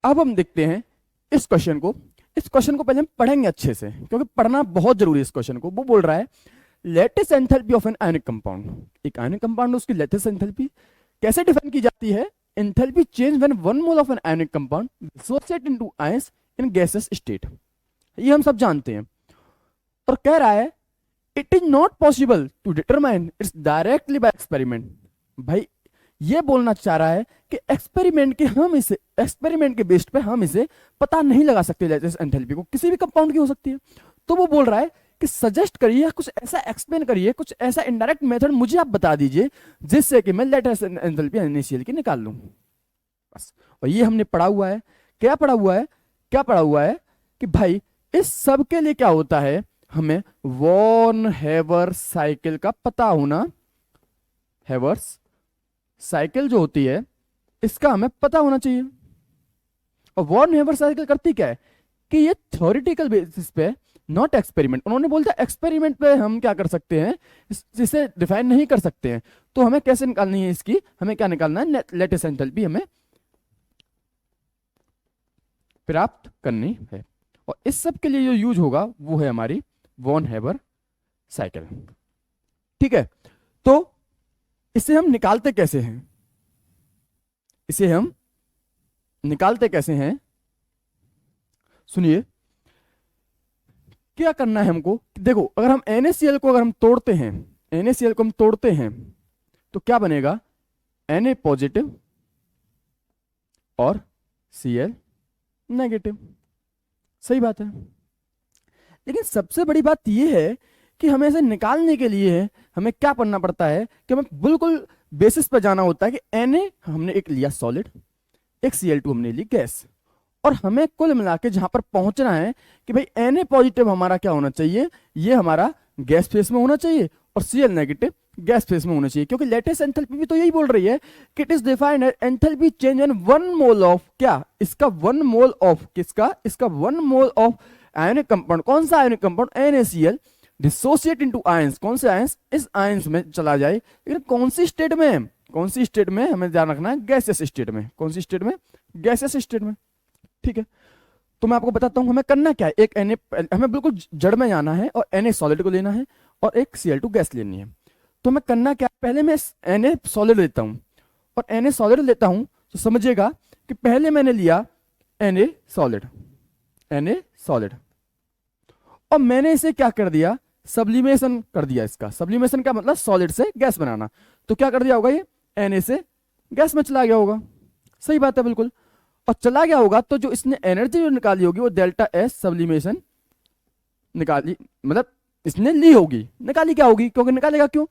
अब हम देखते हैं इस क्वेश्चन को। इस क्वेश्चन को पहले हम पढ़ेंगे अच्छे से, क्योंकि पढ़ना बहुत जरूरी है इस क्वेश्चन को। वो बोल रहा है latest enthalpy of an ionic compound. एक आयनिक कंपाउंड, उसकी लेटेस्ट एंथैल्पी कैसे डिफाइन की जाती है? Enthalpy change when 1 mole of an ionic compound dissociate into ions in gaseous state. ये हम सब जानते हैं। और कह रहा है it is not possible to determine its directly by experiment. भाई ये बोलना चाह रहा है कि एक्सपेरिमेंट के बेस्ड पे हम इसे पता नहीं लगा सकते लेटेस्ट एंथैल्पी को, किसी भी कंपाउंड की हो सकती है। तो वो बोल रहा है कि सजेस्ट करिए, कुछ ऐसा एक्सप्लेन करिए, कुछ ऐसा इनडायरेक्ट मेथड मुझे आप बता दीजिए जिससे कि मैं लेटेस्ट एंथैल्पी NaCl की निकाल लूं। बस। और ये हमने पढ़ा हुआ है। क्या पढ़ा हुआ है? क्या पढ़ा हुआ है कि भाई इस सब के लिए क्या होता है, हमें वॉन हेवर साइकिल का पता होना। हेवर्स साइकिल जो होती है इसका हमें पता होना चाहिए। और वॉन हेवर साइकिल करती क्या है कि ये थ्योरेटिकल बेसिस पे, नॉट एक्सपेरिमेंट। उन्होंने बोल दिया एक्सपेरिमेंट पे हम क्या कर सकते हैं, इसे डिफाइन नहीं कर सकते हैं। तो हमें कैसे निकालनी है इसकी, हमें क्या निकालना है, लेटेस्ट एंथैल्पी हमें प्राप्त करनी है। और इस सब के लिए जो यूज होगा वो है हमारी वॉन हेवर साइकिल। ठीक है, तो इसे हम निकालते कैसे हैं? इसे हम निकालते कैसे हैं, सुनिए। क्या करना है हमको? देखो, अगर हम NaCl को अगर हम तोड़ते हैं, NaCl को हम तोड़ते हैं तो क्या बनेगा? Na पॉजिटिव और Cl नेगेटिव। सही बात है। लेकिन सबसे बड़ी बात यह है कि हमें इसे निकालने के लिए हमें क्या करना पड़ता है कि हमें बिल्कुल बेसिस पर जाना होता है कि Na हमने एक लिया सॉलिड, एक Cl2 हमने ली गैस, और हमें कुल मिला के जहां पर पहुंचना है कि भाई Na पॉजिटिव हमारा क्या होना चाहिए, ये हमारा गैस फेस में होना चाहिए, और Cl नेगेटिव गैस फेस में होना चाहिए। क्योंकि लेटेस्ट एंथैल्पी भी तो यही बोल रही है कि it is defined enthalpy change in 1 mole of क्या, इसका 1 मोल ऑफ किसका, इसका 1 मोल ऑफ आयनिक कंपाउंड। कौन सा ionic compound? NaCl dissociate into ions. कौन से आयंस? इस आयंस में चला जाए। लेकिन कौन सी स्टेट में? कौन सी स्टेट में? हमें ध्यान रखना है गैसियस स्टेट में। कौन सी स्टेट में? गैसियस स्टेट में। ठीक है, तो मैं आपको बताता हूं हमें करना क्या है। एक हमें बिल्कुल जड़ में जाना है और Na सॉलिड को लेना है और एक Cl2 गैस लेनी है। तो मैं करना क्या, पहले मैं Na सॉलिड लेता हूं, और Na सॉलिड लेता हूं तो समझिएगा कि पहले मैंने लिया Na सॉलिड, Na सॉलिड, और मैंने इसे क्या कर दिया, सब्लिमेशन कर दिया। इसका सब्लिमेशन का मतलब सॉलिड से गैस बनाना। तो क्या कर दिया होगा, ये Na से गैस में चला गया होगा। सही बात है, बिल्कुल। और चला गया होगा तो जो इसने एनर्जी जो निकाली होगी वो डेल्टा S सब्लिमेशन निकाली, मतलब इसने ली होगी। निकाली क्या होगी? क्योंकि निकालेगा क्यों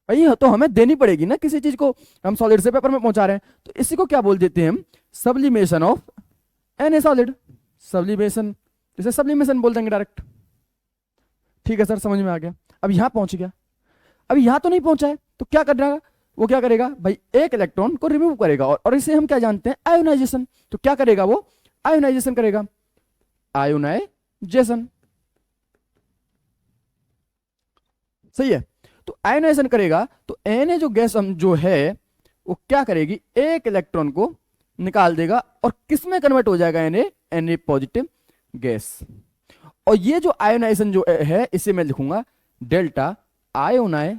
भाई, तो हमें देनी पड़ेगी ना किसी चीज को, हम सॉलिड से पेपर में पहुंचा रहे हैं। तो इसी को क्या बोल देते हैं हम, sublimation of Na solid. Sublimation, जैसे सब्लिमेशन बोल देंगे डायरेक्ट। ठीक है सर, समझ में आ गया। अब यहां पहुंच गया, अभी यहां तो नहीं पहुंचा है, तो क्या कर रहा है वो, क्या करेगा भाई, एक इलेक्ट्रॉन को रिमूव करेगा, और इसे हम क्या जानते हैं, आयोनाइजेशन। तो क्या करेगा वो, आयोनाइजेशन करेगा। आयोनाइजेशन, सही है। तो आयोनाइजेशन करेगा तो Na जो गैस हम जो है वो क्या करेगी, एक इलेक्ट्रॉन को निकाल देगा, और किस में कन्वर्ट हो जाएगा Na पॉजिटिव गैस। और ये जो आयोनाइजेशन जो है इसे मैं लिखूंगा डेल्टा आयोनाइ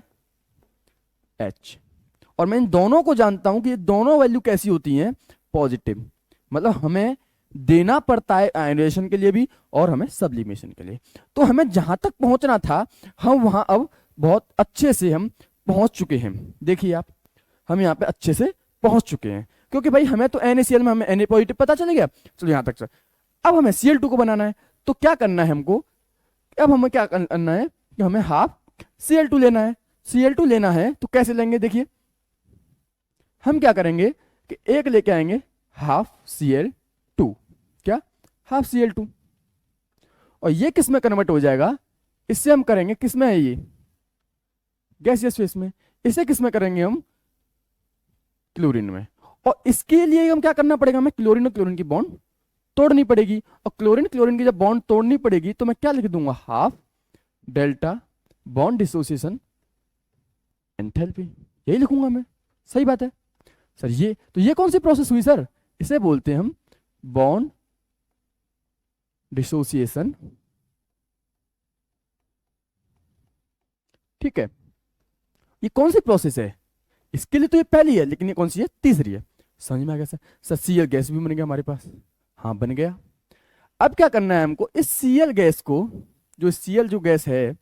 H। और मैं इन दोनों को जानता हूं कि ये दोनों वैल्यू कैसी होती हैं, पॉजिटिव। मतलब हमें देना पड़ता है आयोनाइजेशन के लिए भी और हमें सब्लिमेशन के लिए। तो हमें जहां तक पहुंचना था हम वहां अब बहुत अच्छे से हम पहुंच चुके हैं। देखिए आप, हम यहाँ पे अच्छे से पहुंच चुके हैं, क्योंकि भाई हमें तो NaCl में हमें Na पॉजिटिव पता चल गया। चलो यहां तक। अब हमें Cl2 को बनाना है, तो क्या करना है हमको, अब हमें क्या करना है कि हमें हाफ Cl2 लेना है। Cl2 लेना है तो कैसे लेंगे, देखिए हम क्या करेंगे कि एक लेके आएंगे हाफ Cl2, क्या, हाफ Cl2, और ये किस में कन्वर्ट हो जाएगा, इससे हम करेंगे किस में है, ये गैसियस फेस में। इसे किस में करेंगे हम, क्लोरीन में। और इसके लिए हम क्या करना पड़ेगा, हमें क्लोरीन और क्लोरीन की बॉन्ड तोड़नी पड़ेगी, और क्लोरीन क्लोरीन की जब बॉन्ड तोड़नी पड़ेगी तो मैं क्या लिख दूंगा, half delta bond dissociation enthalpy, यही लिखूंगा मैं। सही बात है सर। ये तो ये कौन सी प्रोसेस हुई सर, इसे बोलते हैं हम बॉन्ड डिसोसिएशन। ठीक है, ये कौन सी प्रोसेस है? इसके लिए तो ये पहली है, लेकिन ये कौन सी है? तीसरी है। समझ में आ गया सर? सर Cl गैस भी बन गया हमारे पास। हाँ बन गया। अब क्या करना है हमको, इस Cl गैस को, जो Cl जो गैस है,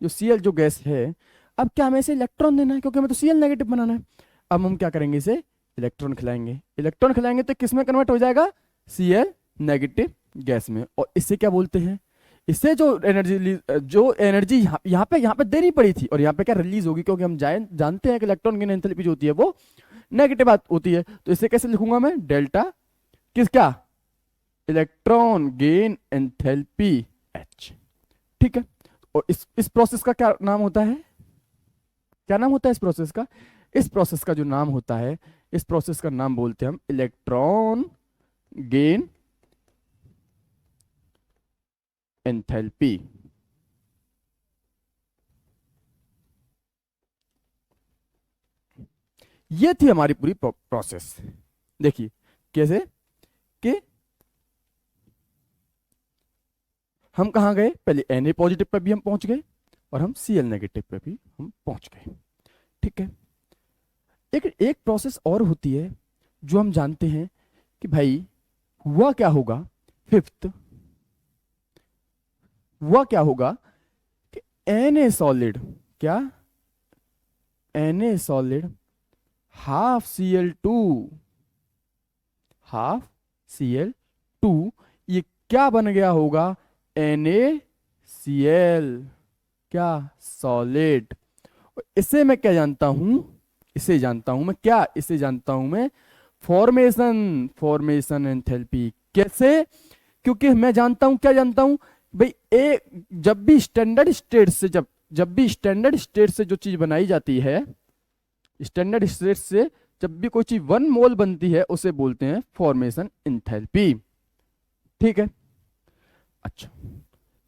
जो Cl जो गैस है, अब क्या हमें इसे इलेक्ट्रॉन देना है, क्योंकि हमें तो Cl नेगेटिव बनाना है। अब हम क्या करेंगे, इसे इलेक्ट्रॉन खिलाएंगे। इलेक्ट्रॉन खिलाएंगे तो किस में कन्वर्ट हो जाएगा? Cl नेगेटिव गैस में। और इससे क्या बोलते हैं, इससे जो एनर्जी, जो एनर्जी यहाँ पे देनी पड़ी थी, और यहाँ पे क्या रिलीज होगी, क्योंकि हम जानते हैं कि इलेक्ट्रॉन गेन एंथैल्पी जो होती है वो नेगेटिव होती है। तो इसे कैसे लिखूंगा मैं? डेल्टा किस क्या? Electron gain enthalpy H। ठीक है, और इस प्रोसेस का क्या नाम होता है? क्या नाम होता है इस प्रोसेस का? इस प्रोसेस का जो नाम होता है, इस प्रोसेस का नाम बोलते हैं हम इलेक्ट्रॉन गेन एंथैल्पी। ये थी हमारी पूरी प्रोसेस। देखिए कैसे कि हम कहां गए, पहले Na पॉजिटिव पे भी हम पहुंच गए, और हम Cl नेगेटिव पे भी हम पहुंच गए। ठीक है, एक प्रोसेस और होती है जो हम जानते हैं कि भाई हुआ क्या होगा, फिफ्थ हुआ क्या होगा कि Na सॉलिड, क्या Na solid half Cl2, half Cl2, ये क्या बन गया होगा? NaCl, क्या? सॉलिड। इसे मैं क्या जानता हूं? इसे जानता हूं मैं क्या? इसे जानता हूं मैं फॉर्मेशन एंथैल्पी। कैसे? क्योंकि मैं जानता हूं, क्या जानता हूं भाई, जब भी स्टैंडर्ड स्टेट से, जब भी स्टैंडर्ड स्टेट से जो चीज बनाई जाती है, स्टैंडर्ड स्टेट से जब भी कोई चीज 1 मोल बनती है, उसे बोलते हैं फॉर्मेशन एंथैल्पी। ठीक है, अच्छा,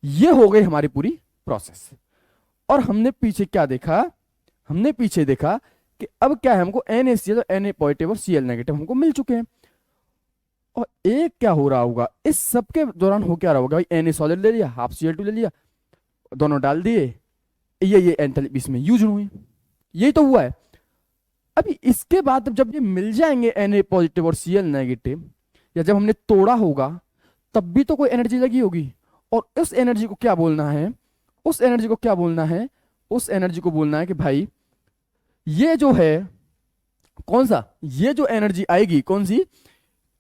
ये हो गई हमारी पूरी प्रोसेस। और हमने पीछे क्या देखा? हमने पीछे देखा कि अब क्या है, हमको NaCl और Na पॉजिटिव और Cl नेगेटिव हमको मिल चुके हैं। और एक क्या हो रहा होगा इस सब के दौरान, हो क्या रहा होगा भाई, Na सॉलिड ले लिया, हाफ Cl2 ले लिया, दोनों डाल दिए, ये एंथैल्पी इसमें यूज हुई। यही तो हुआ है। अभी इसके बाद जब ये मिल जाएंगे Na पॉजिटिव और Cl नेगेटिव, या जब हमने तोड़ा होगा, तब भी तो कोई एनर्जी लगी होगी। और उस एनर्जी को क्या बोलना है? उस एनर्जी को क्या बोलना है? उस एनर्जी को बोलना है कि भाई ये जो है, कौन सा, ये जो एनर्जी आएगी कौन सी,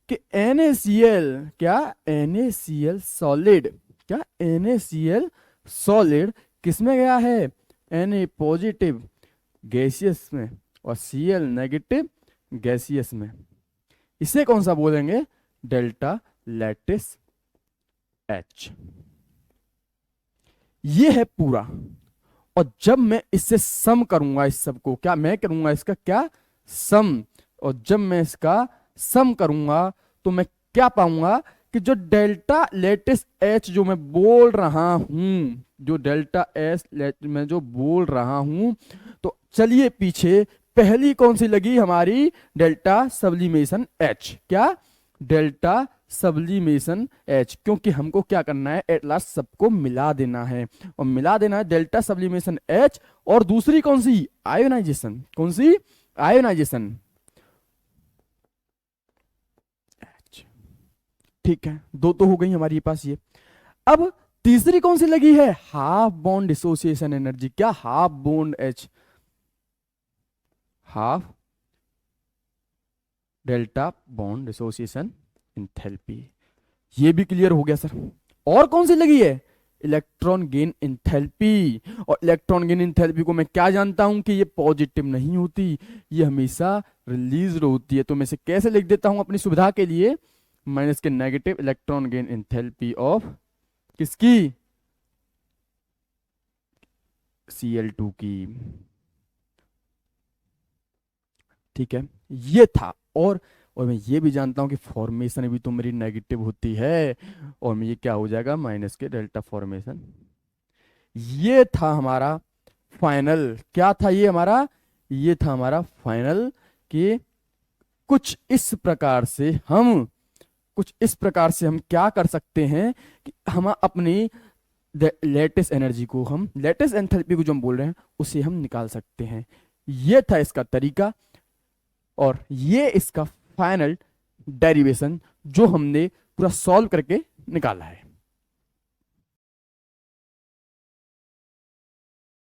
कि NaCl, क्या? NaCl सॉलिड, क्या? NaCl सॉलिड किस में गया है? Na पॉजिटिव गैसियस में, और Cl नेगेटिव गैसियस में। इसे कौन सा बोलेंगे? Delta lattice H। ये है पूरा। और जब मैं इससे सम करूंगा, इस सब को क्या मैं करूंगा, इसका क्या? सम। और जब मैं इसका सम करूंगा तो मैं क्या पाऊंगा कि जो डेल्टा लैटिस H जो मैं बोल रहा हूं, जो डेल्टा एस मैं जो बोल रहा हूं, तो चलिए पीछे पहली कौन सी लगी हमारी? Delta sublimation H। क्या? डेल्टा सब्लिमेशन H, क्योंकि हमको क्या करना है, एट लास्ट सबको मिला देना है, और मिला देना है डेल्टा सब्लिमेशन H। और दूसरी कौन सी? आयोनाइजेशन। कौन सी? Ionisation H। ठीक है, दो तो हो गई हमारे पास ये। अब तीसरी कौन सी लगी है? Half bond dissociation energy. क्या? Half bond H, half delta bond dissociation enthalpy. ये भी क्लियर हो गया सर। और कौन सी लगी है? Electron gain enthalpy. और इलेक्ट्रॉन गेन एंथैल्पी को मैं क्या जानता हूं कि ये पॉजिटिव नहीं होती, ये हमेशा रिलीज होती है। तो मैं इसे कैसे लिख देता हूं अपनी सुविधा के लिए? माइनस के negative electron gain enthalpy of किसकी? Cl2 की। ठीक है, ये था। और मैं ये भी जानता हूं कि फॉर्मेशन भी तो मेरी नेगेटिव होती है, और मैं ये क्या हो जाएगा? माइनस के डेल्टा फॉर्मेशन। ये था हमारा फाइनल। क्या था ये हमारा? ये था हमारा फाइनल कि कुछ इस प्रकार से हम कुछ इस प्रकार से हम क्या कर सकते हैं कि हम अपनी लेटेस्ट एनर्जी को, हम लेटेस्ट एंथैल्पी को जो हम बोल रहे हैं उसे हम निकाल सकते हैं। ये था इसका तरीका और ये इसका फाइनल डेरिवेशन जो हमने पूरा सॉल्व करके निकाला है।